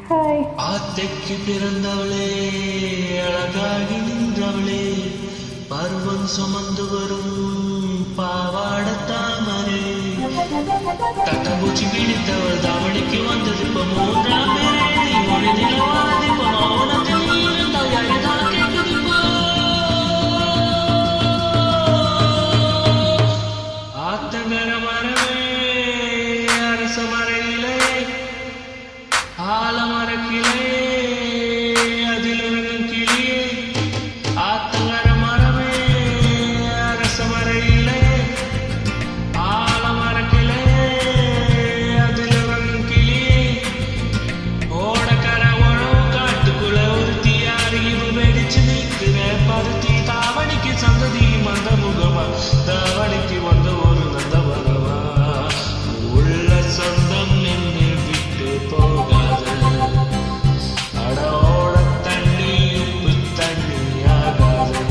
Hi. ஆத்தைக்கு பிறந்தவளே, அழகாகி நின்றவளே, பருவம் சுமந்து வரும் பாவாட தாமரை, தட்டம்பூச்சி பிடித்தவள் தாவணிக்கு வந்தது இப்ப மூன்றாம் பேரே, நீ மொழி நிலவானது இப்ப மௌனத்தில் இருந்தால் யாருதான் கேட்குது இப்போ. ஆத்தங்கர மரமே, அரச மரையிலே, ஆலமர கிளே, அதில் உறங்கும் கிளியே, ஆத்தங்கர மரமே, அரச மரையிலே, ஆலமர கிளே, அதில் உறங்கும் கிளியே, ஓடக்கர உழவு காட்டுக்குள்ள ஒரு தீயாரிவு வெடிச்சு நிற்கிற பருத்தி தாவணிக்கு சந்ததி மந்த முகமா, தாவணிக்கு வந்த ஒரு நந்தவனமா, உள்ள சொந்தம் நின்று விட்டு போகாத அடோட தண்ணி உப்பு தண்ணி ஆகாது.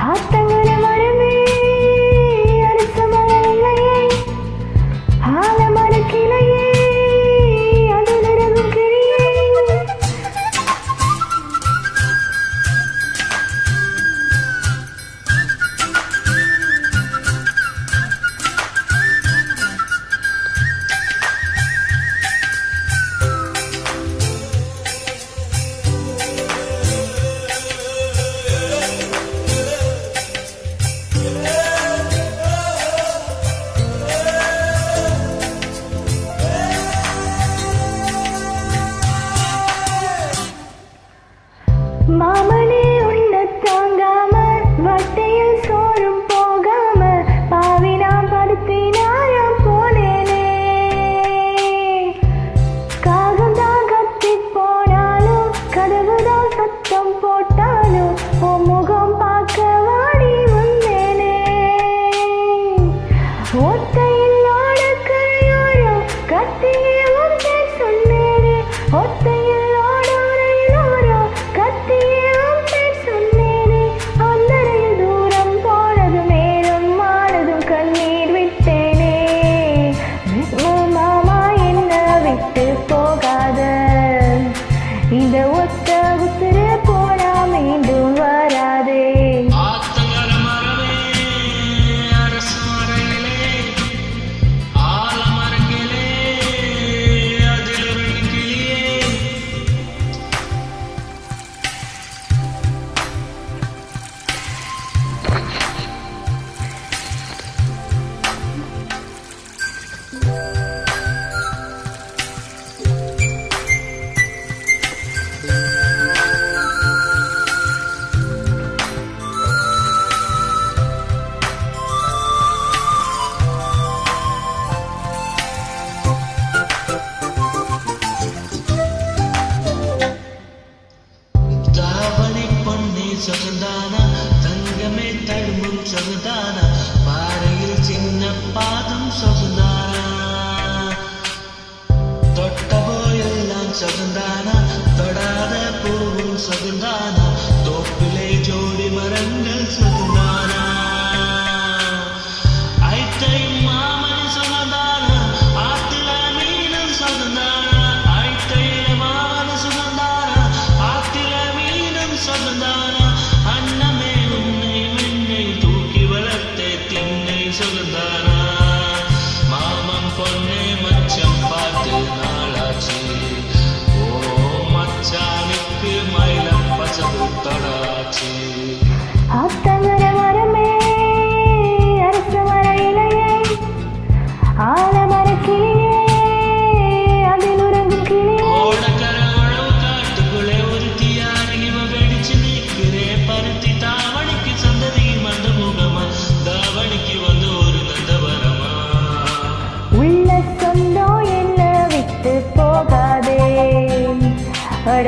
ஆத்தங்கர மரமே, அரச மரையிலே, ஆலமர கிளையே, அதில் உறங்கும் கிளியே. மாமனே உன்னை தாங்காம, வட்டையில் சோறும் போகாம, பாவினா படுத்தி நாயம் போனேனே. காகம்தான் கத்தி போனாலும், கதவுதான் சத்தம் போட்டாலும், உன் முகம் பார்க்க வாடி வந்தேனே. ஒத்தையில் ஆடக்கரையோரம் கத்தியே உன் பேர் சொன்னேனே. ஒத்தையில் ஆடோரையோரம் கத்தியே உன் பேர் சொன்னேனே. அந்தரையில் தூரம் போனதும் நேரம் ஆனதும் கண்ணீர் விட்டேனே. மாமா என்ன விட்டு போகாத, இந்த ஒத்த உசுறு போனா மீண்டும் வராதே. ஆத்தங்கர மரமே, அரச மரையிலே, ஆலமர கிளே, அதில் உறங்கும் கிளியே. தாவணி பொன்னி சொகந்தானா, தங்கமே தழும்பும் சொகந்தானா, பாறையில் சின்ன பாதம் சொகந்தானா, தொட்ட போயெல்லாம் சொகந்தானா, தொடாத பூவும் சொகந்தானா, தோப்பிலே ஜோடி மரங்கள் சொகந்தானா, ஐத்தையும் மாமன் சொகந்தானா, ஆத்தில மீனும் சொகந்தானா, ஐத்தையில மாமன் சொகந்தானா, ஆத்தில மீனும் சொகந்தானா, அன்னமே உன்னை மென்னை தூக்கி வளர்த்தே திண்ணை சொகந்தானா, மாமன் பொண்ணே மச்சம் பார்த்து நாளாச்சு, ஓ மச்சானுக்கு மயிலம் பசவு தொடாச்சு. ஆத்தங்கர மரமே, அரச மரையிலே, ஆலமர கிளியே, அதில் உறங்கும் கிளியே. ஓடக்கர உழவு காட்டுக்குள்ளே ஒரு தீயாரிவ வெடிச்சு நிற்கிறே பருத்தி தாவணிக்கு சந்ததி மந்த முகமா, தாவணிக்கு வந்து ஒரு நந்தவனமா. உள்ள சொந்தம் என்ன விட்டு போகாதே, அட